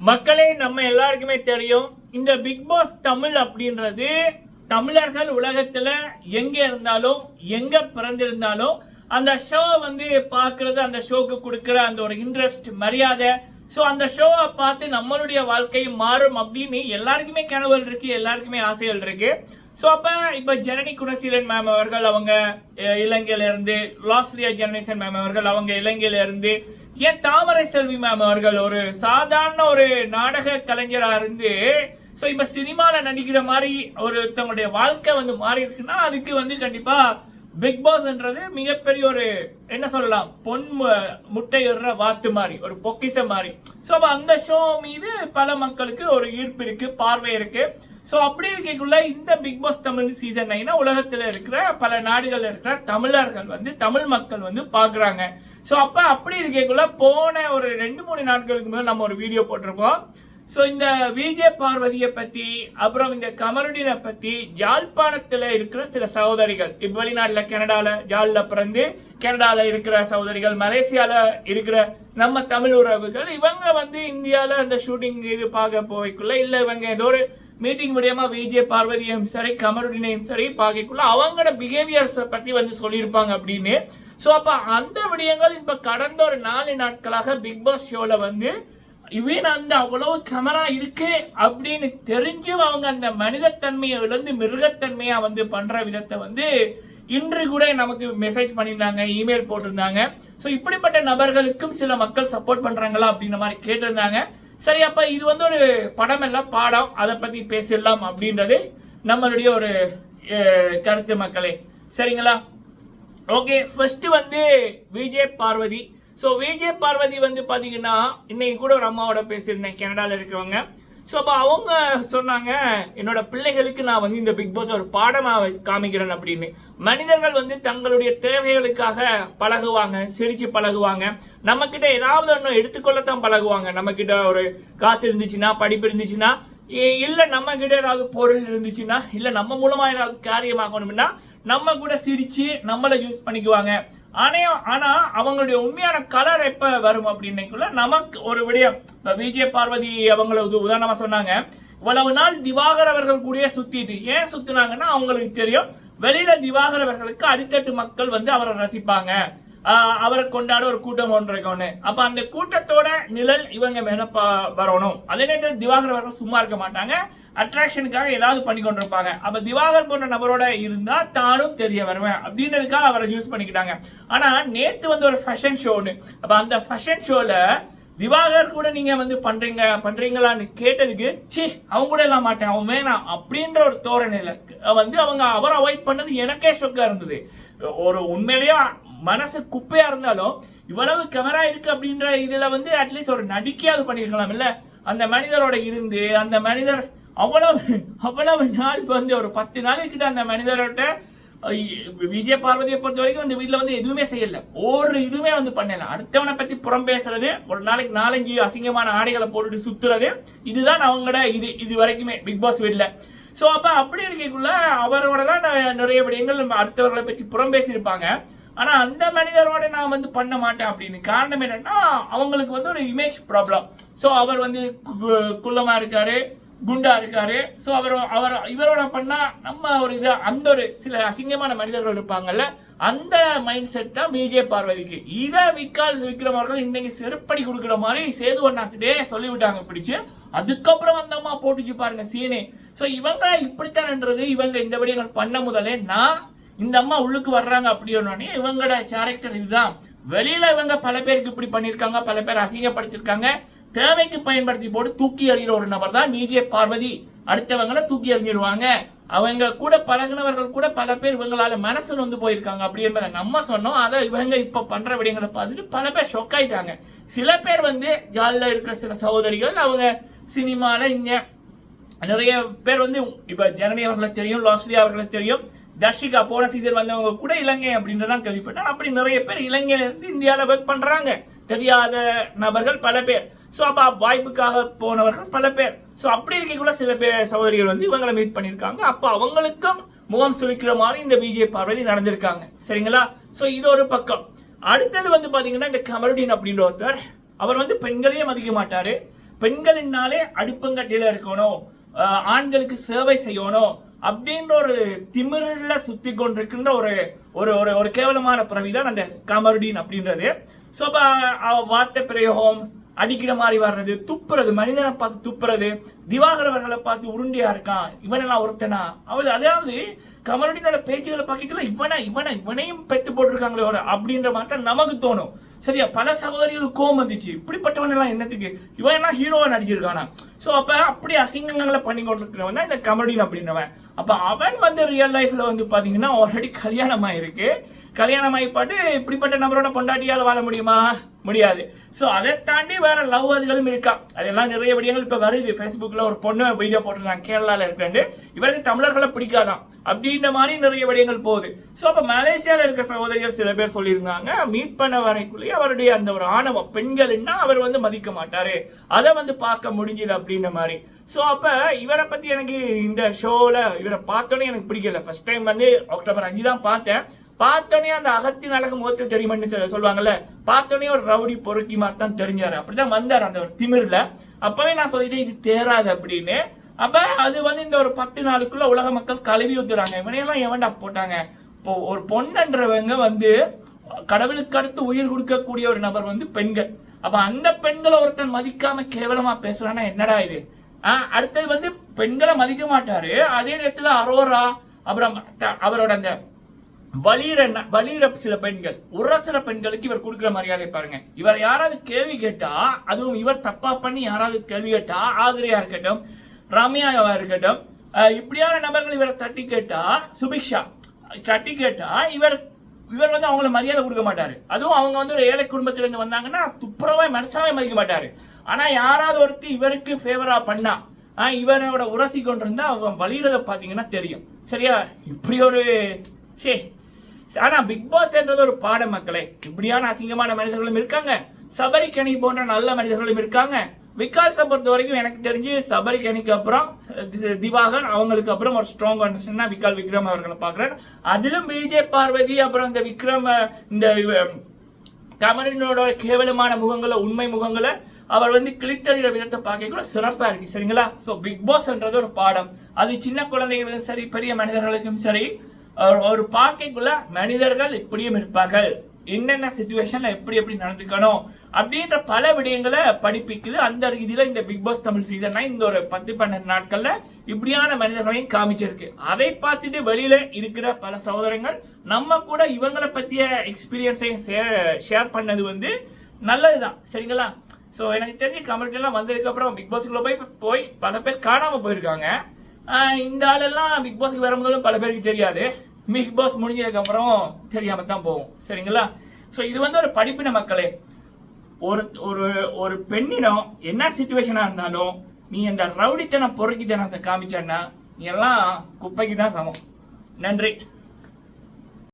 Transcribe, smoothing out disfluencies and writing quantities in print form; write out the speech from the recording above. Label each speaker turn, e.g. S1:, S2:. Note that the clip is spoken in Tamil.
S1: மக்களே, நம்ம எல்லாருக்குமே தெரியும் இந்த பிக் பாஸ் தமிழ் அப்படின்றது தமிழர்கள் உலகத்துல எங்க இருந்தாலும் எங்க பிறந்திருந்தாலும் அந்த ஷோ வந்து பாக்குறது, அந்த ஷோக்கு கொடுக்கிற அந்த ஒரு இன்ட்ரெஸ்ட், மரியாதை, ஸோ அந்த ஷோவை பார்த்து நம்மளுடைய வாழ்க்கை மாறும் அப்படின்னு எல்லாருக்குமே கனவுகள் இருக்கு, எல்லாருக்குமே ஆசைகள் இருக்கு. ஸோ அப்போ இப்போ ஜனனி குணசீலன் மேம் அவர்கள் அவங்க இலங்கையில இருந்து, லாஸ்லியா ஜெனரேஷன் மேம் அவர்கள் அவங்க இலங்கையில இருந்து, ஏன் தாமரை செல்வி மேம் அவர்கள் ஒரு சாதாரண ஒரு நாடக கலைஞரா இருந்து ஸோ இப்போ சினிமாவில் நடிக்கிற மாதிரி ஒருத்தவங்களுடைய வாழ்க்கை வந்து மாறி இருக்குன்னா அதுக்கு வந்து கண்டிப்பா பிக் பாஸ்ன்றது மிகப்பெரிய ஒரு என்ன சொல்லலாம், பொன் முட்டையிடுற வாத்து மாதிரி, ஒரு பொக்கிசம் மாதிரி. ஸோ அப்போ அந்த ஷோ மீது பல மக்களுக்கு ஒரு ஈர்ப்பு இருக்கு, பார்வை இருக்கு. ஸோ அப்படி இருக்கக்குள்ள இந்த பிக் பாஸ் தமிழ் சீசன் 9 உலகத்தில் இருக்கிற பல நாடுகள் இருக்கிற தமிழர்கள் வந்து, தமிழ் மக்கள் வந்து பாக்குறாங்க. ஸோ அப்போ அப்படி இருக்கக்குள்ள போன ஒரு 2-3 நாட்களுக்கு முதல் நம்ம ஒரு வீடியோ போட்டிருப்போம். ஸோ இந்த விஜே பார்வதியை பத்தி, அப்புறம் இந்த கமருடீனை பத்தி, யாழ்ப்பாணத்தில் இருக்கிற சில சகோதரிகள், இப்போ வெளிநாட்டில் கனடால ஜாலில் பிறந்து கனடால இருக்கிற சகோதரிகள், மலேசியால இருக்கிற நம்ம தமிழ் உறவுகள், இவங்க வந்து இந்தியாவில் அந்த ஷூட்டிங் இது பார்க்க போய்க்குள்ள இல்லை இவங்க ஏதோ ஒரு மீட்டிங் மூலியமா விஜே பார்வதியும் சரி கமருடீனையும் சரி பார்க்கக்குள்ள அவங்களோட பிஹேவியர்ஸை பத்தி வந்து சொல்லியிருப்பாங்க அப்படின்னு. ஸோ அப்போ அந்த விடயங்கள் இப்போ கடந்த ஒரு 4 நாட்களாக பிக் பாஸ் ஷோல வந்து இவன் அந்த அவ்வளவு கேமரா இருக்கு அப்படின்னு தெரிஞ்சு அவங்க அந்த மனிதத்தன்மையை இழந்து மிருகத்தன்மையா வந்து பண்ற விதத்தை வந்து இன்று கூட நமக்கு மெசேஜ் பண்ணியிருந்தாங்க, இமெயில் போட்டிருந்தாங்க. ஸோ இப்படிப்பட்ட நபர்களுக்கும் சில மக்கள் சப்போர்ட் பண்றாங்களா அப்படின்ற மாதிரி கேட்டிருந்தாங்க. சரி, அப்ப இது வந்து ஒரு படம் எல்லாம் பாடம், அதை பத்தி பேசிடலாம் அப்படின்றது நம்மளுடைய ஒரு கருத்து மக்களே. சரிங்களா? ஓகே, ஃபர்ஸ்ட் வந்து VJ Parvathi. So VJ Parvathi வந்து பார்த்தீங்கன்னா இன்னைக்கு கூட ஒரு அம்மாவோட பேசியிருந்தேன், கனடாவில் இருக்கிறவங்க. ஸோ அப்போ அவங்க சொன்னாங்க, என்னோட பிள்ளைகளுக்கு நான் வந்து இந்த பிக் பாஸ் ஒரு பாடமாக காமிக்கிறேன் அப்படின்னு. மனிதர்கள் வந்து தங்களுடைய தேவைகளுக்காக பழகுவாங்க, சிரிச்சு பழகுவாங்க, நம்ம கிட்ட ஏதாவது ஒன்று எடுத்துக்கொள்ளத்தான் பழகுவாங்க. நம்ம கிட்ட ஒரு காசு இருந்துச்சுன்னா, படிப்பு இருந்துச்சுன்னா, இல்லை நம்ம கிட்ட ஏதாவது பொருள் இருந்துச்சுன்னா, இல்லை நம்ம மூலமா ஏதாவது காரியமாகணும்னா நம்ம கூட சிரிச்சு நம்மளை யூஸ் பண்ணிக்குவாங்க. ஆனா அவங்களுடைய உண்மையான கலர் எப்ப வரும் அப்படின்னுக்குள்ள நமக்கு ஒரு விடயம். இப்ப விஜே பார்வதி அவங்கள உதாரணமா சொன்னாங்க, இவ்வளவு நாள் திவாகர் அவர்கள் கூட சுத்திட்டு ஏன் சுத்தினாங்கன்னா அவங்களுக்கு தெரியும் வெளியில திவாகர் அவர்களுக்கு அடித்தட்டு மக்கள் வந்து அவரை ரசிப்பாங்க, அவரை கொண்டாட ஒரு கூட்டம் ஒன்று இருக்கணும். அப்ப அந்த கூட்டத்தோட நிழல் இவங்க மேல வரணும். அதே நேரத்தில் திவாகர் அவர்கள் சும்மா இருக்க மாட்டாங்க, அட்ராக்ஷனுக்காக ஏதாவது பண்ணி கொண்டிருப்பாங்க. அப்ப திவாகர் போன்ற நபரோட இருந்தா தானும் தெரிய வருவேன் அப்படின்றதுக்காக அவரை யூஸ் பண்ணிக்கிட்டாங்க. ஆனா நேத்து வந்து ஒரு ஃபேஷன் ஷோன்னு, அப்ப அந்த ஃபேஷன் ஷோல திவாகர் கூட நீங்க வந்து பண்றீங்களான்னு கேட்டதுக்கு சி அவங்க கூட எல்லாம் மாட்டேன், அவன் வேணாம் அப்படின்ற ஒரு தோரணையில வந்து அவங்க அவரை அவாய்ட் பண்ணது எனக்கே ஷொக்கா இருந்தது. ஒரு உண்மையிலேயே மனசு குப்பையா இருந்தாலும் இவ்வளவு கேமரா இருக்கு அப்படின்ற இதுல வந்து அட்லீஸ்ட் ஒரு நடிக்கையாவது பண்ணிருக்கலாம் இல்ல. அந்த மனிதரோட இருந்து அந்த மனிதர் அவ்வளவு நாள் வந்து ஒரு 10 நாளைக்கிட்ட அந்த மனிதரோட விஜய பார்வதியை பொறுத்த வரைக்கும் அந்த வீட்டுல வந்து எதுவுமே செய்யல, ஒரு இதுவுமே வந்து பண்ணல. அடுத்தவனை பத்தி புறம் பேசுறது, ஒரு நாளைக்கு 4-5 அசிங்கமான ஆடைகளை போட்டுட்டு சுத்துறது, இதுதான் அவங்களோட இது வரைக்குமே பிக் பாஸ் வீட்டுல. ஸோ அப்ப அப்படி இருக்கக்குள்ள அவரோட தான் நிறைய விடயங்கள் அடுத்தவர்களை பற்றி புறம் பேசியிருப்பாங்க. ஆனா அந்த மனிதரோட நான் வந்து பண்ண மாட்டேன் அப்படின்னு காரணம் என்னன்னா அவங்களுக்கு வந்து ஒரு இமேஜ் ப்ராப்ளம். ஸோ அவர் வந்து குள்ளமா இருக்காரு, குண்டா இருக்காரு. ஸோ இவரோட பண்ணா நம்ம ஒரு இது அந்த ஒரு சில அசிங்கமான மனிதர்கள் இருப்பாங்கல்ல, அந்த மைண்ட் செட் தான் விஜே பார்வதிக்கு. இதை விக்ரம் அவர்கள் இன்னைக்கு செருப்படி கொடுக்குற மாதிரி சேது அண்ணாக்கிட்டே சொல்லிவிட்டாங்க பிடிச்சு. அதுக்கப்புறம் அந்த அம்மா போட்டுச்சு பாருங்க சீனே. ஸோ இவங்க இப்படித்தான்ன்றது, இவங்க இந்த விடயங்கள் பண்ண முதலே நான் இந்த அம்மா உள்ளுக்கு வர்றாங்க அப்படின்னே இவங்களோட கேரக்டர் இதுதான். வெளியில இவங்க பல பேருக்கு இப்படி பண்ணியிருக்காங்க, பல பேர் அசிங்கப்படுத்திருக்காங்க, தேவைக்கு பயன்படுத்தி போட்டு தூக்கி எறிகிற ஒரு நபர் தான் விஜே பார்வதி. அடுத்தவங்களை தூக்கி எறிஞ்சிடுவாங்க. அவங்க கூட பழகினவர்கள் கூட பல பேர் இவங்களால மனசு வந்து போயிருக்காங்க அப்படி என்பதை நம்ம சொன்னோம். அதை இவங்க இப்ப பண்ற விடயங்களை பார்த்துட்டு பல பேர் ஷொக் ஆயிட்டாங்க. சில பேர் வந்து ஜாலில இருக்கிற சில சகோதரிகள், அவங்க சினிமால இங்க நிறைய பேர் வந்து இப்ப ஜனனி அவர்களை தெரியும், லாஸ்லியா அவர்களை தெரியும், தர்ஷிகா போன சீசன் வந்தவங்க கூட இலங்கை அப்படின்றதான் கேள்விப்பட்டேன். அப்படி நிறைய பேர் இலங்கையில இருந்து இந்தியாவில் ஒர்க் பண்றாங்க, தெரியாத நபர்கள் பல பேர். ஸோ அப்போ வாய்ப்புக்காக போனவர்கள் பல பேர். ஸோ அப்படி இருக்கக்குள்ள சில பேர் சகோதரிகள் வந்து இவங்களை மீட் பண்ணியிருக்காங்க. அப்போ அவங்களுக்கும் முகம் சுளிக்கிற மாதிரி இந்த விஜே பார்வதி நடந்திருக்காங்க. சரிங்களா? ஸோ இது ஒரு பக்கம். அடுத்தது வந்து பாத்தீங்கன்னா இந்த கமருடீன் அப்படின்ற ஒருத்தர், அவர் வந்து பெண்களையே மதிக்க மாட்டாரு, பெண்களினாலே அடுப்பங்கட்டில இருக்கணும், ஆண்களுக்கு சேவை செய்யணும் அப்படின்ற ஒரு திமிரில சுத்தி கொண்டிருக்கின்ற ஒரு ஒரு ஒரு கேவலமான பிறவிதான் அந்த கமருடீன் அப்படின்றது. ஸோ வார்த்தை பிரயோகம், அடிக்கிற மாதிரி வர்றது, துப்புறது, மனிதனை பார்த்து துப்புறது, திவாகரவர்களை பார்த்து உருண்டியா இருக்கான், இவனெல்லாம் ஒருத்தனா, அதாவது கமருடீனோட பேச்சுகளை பார்க்கல இவனையும் பெத்து போட்டிருக்காங்களே ஒரு அப்படின்ற மாதிரி தான் நமக்கு தோணும். சரியா? பல சகோதரிகளுக்கு கோவம் வந்துச்சு, இப்படிப்பட்டவன் எல்லாம் என்னத்துக்கு, இவன் எல்லாம் ஹீரோவா நடிச்சிருக்கானா. ஸோ அப்ப அப்படி அசிங்கங்களை பண்ணி கொண்டிருக்கிறவன் தான் இந்த கமருடீன் அப்படின்றவன். அப்ப அவன் வந்து ரியல் லைஃப்ல வந்து பாத்தீங்கன்னா ஆல்ரெடி கல்யாணம் ஆயிருக்கு. கல்யாணம் ஆகிப்பாட்டு இப்படிப்பட்ட நபரோட பொண்டாட்டியால் வாழ முடியுமா? முடியாது. ஸோ அதை தாண்டி வேற லவ் அதுகளும் இருக்கா. அதெல்லாம் நிறைய விடயங்கள் இப்போ வருது. ஃபேஸ்புக்கில் ஒரு பொண்ணு வீடியோ போட்டிருக்காங்க, கேரளாவில் இருக்கிறேன், இவருக்கு தமிழர்களை பிடிக்காதான் அப்படின்ற மாதிரி நிறைய விடயங்கள் போகுது. ஸோ அப்போ மலேசியாவில் இருக்க சகோதரிகள் சில பேர் சொல்லியிருந்தாங்க, மீட் பண்ண வரைக்குள்ளேயே அவருடைய அந்த ஒரு ஆணவம், பெண்கள்னா அவர் வந்து மதிக்க மாட்டாரு, அதை வந்து பார்க்க முடிஞ்சுது அப்படின்ற மாதிரி. ஸோ அப்போ இவரை பற்றி எனக்கு இந்த ஷோவில் இவரை பார்த்தோன்னே எனக்கு பிடிக்கல. ஃபர்ஸ்ட் டைம் வந்து அக்டோபர் 5 தான் பார்த்தேன். பார்த்தோன்னே அந்த அகத்தின் அழகு முகத்தில் தெரியும்னு சொல்லுவாங்கல்ல, பார்த்தோன்னே ஒரு ரவுடி பொறுக்கி மாதிரி தான் தெரிஞ்சாரு. அப்படிதான் வந்தார் அந்த ஒரு திமிர்ல. அப்பவே நான் சொல்லிட்டேன் இது தேராது அப்படின்னு. அப்ப அது வந்து இந்த ஒரு 10 நாளுக்குள்ள உலக மக்கள் கழுவி ஊத்துறாங்க, இவனையெல்லாம் எவன்டா போட்டாங்க. இப்போ ஒரு பொண்ணுன்றவங்க வந்து கடவுளுக்கு அடுத்து உயிர் கொடுக்கக்கூடிய ஒரு நபர் வந்து பெண்கள். அப்ப அந்த பெண்களை ஒருத்தன் மதிக்காம கேவலமா பேசுறான்னா என்னடா இது? அடுத்தது வந்து பெண்களை மதிக்க மாட்டாரு, அதே நேரத்துல அரோரா, அப்புறம் அவரோட அந்த வலிர சில பெண்கள், உரசிற பெண்களுக்கு இவர் கொடுக்கிற மரியாதை பாருங்க. இவர் யாராவது கேள்வி கேட்டா, அதுவும் இவர் தப்பா பண்ணி யாராவது கேள்வி கேட்டா, ஆதிரியா இருக்கட்டும், ரம்யாவா இருக்கட்டும், இப்படியான நபர்கள் இவரை தட்டி கேட்டா, சுபிக்ஷா தட்டி கேட்டா இவர் வந்து அவங்கள மரியாதை கொடுக்க மாட்டாரு. அதுவும் அவங்க வந்து ஒரு ஏழை குடும்பத்துல இருந்து வந்தாங்கன்னா துப்புரவா மனசாவே மதிக்க மாட்டாரு. ஆனா யாராவது ஒருத்தி இவருக்கு ஃபேவரா பண்ணா, இவரோட உரசி கொண்டிருந்தா அவங்க வலிரத பாத்தீங்கன்னா தெரியும். சரியா? இப்படி ஒரு ஆனா பிக் பாஸ் என்றது ஒரு பாட மக்களே. இப்படியான அசிங்கமான மனிதர்களும் இருக்காங்க, சபரிக்கணி போன்ற நல்ல மனிதர்களும் இருக்காங்க. விகாஸை பொறுத்த வரைக்கும் எனக்கு தெரிஞ்சு சபரிக்கணிக்கு அப்புறம் திவாகர், அவங்களுக்கு அப்புறம் ஒரு ஸ்ட்ராங் கண்டிஷன்னா விக்ரம் அவர்களை பாக்குறேன். அதிலும் விஜய் பார்வதி, அப்புறம் இந்த விக்ரம், இந்த கமரினோட கேவலமான முகங்களை, உண்மை முகங்களை அவர் வந்து கிழித்தறிகிற விதத்தை பார்க்க கூட சிறப்பா இருக்கு. சரிங்களா? சோ பிக் பாஸ் என்றது ஒரு பாடம். அது சின்ன குழந்தைகளுக்கும் சரி, பெரிய மனிதர்களுக்கும் சரி, ஒரு பாக்கைக்குள்ள மனிதர்கள் இப்படியும் இருப்பார்கள், என்னென்ன சிச்சுவேஷன்ல எப்படி நடந்துக்கணும் அப்படின்ற பல விடயங்களை படிப்பிக்குது. அந்த ரீதியில இந்த பிக் பாஸ் தமிழ் சீசன் 9 இந்த ஒரு 10-12 நாட்கள்ல இப்படியான மனிதர்களையும் காமிச்சிருக்கு. அதை பார்த்துட்டு வெளியில இருக்கிற பல சகோதரங்கள் நம்ம கூட இவங்களை பத்திய எக்ஸ்பீரியன்ஸையும் ஷேர் பண்ணது வந்து நல்லதுதான். சரிங்களா? ஸோ எனக்கு தெரிஞ்சு கமெண்ட் எல்லாம் வந்ததுக்கு அப்புறம் பிக் பாஸ்க்குள்ள போய் பல பேர் காணாம போயிருக்காங்க. இந்த ஆளெல்லாம் பிக் பாஸ்க்கு வரும்போதும் பல பேருக்கு தெரியாது, பிக் பாஸ் முடிஞ்சதுக்கு அப்புறம் தெரியாம தான் போகும். சரிங்களா? ஸோ இது வந்து ஒரு படிப்பின மக்களே. ஒரு பெண்ணினம் என்ன சிச்சுவேஷனா இருந்தாலும் நீ அந்த ரவுடித்தனம் பொறுக்கித்தனத்தை காமிச்சன்னா நீ எல்லாம் குப்பைக்கு தான் சமம். நன்றி.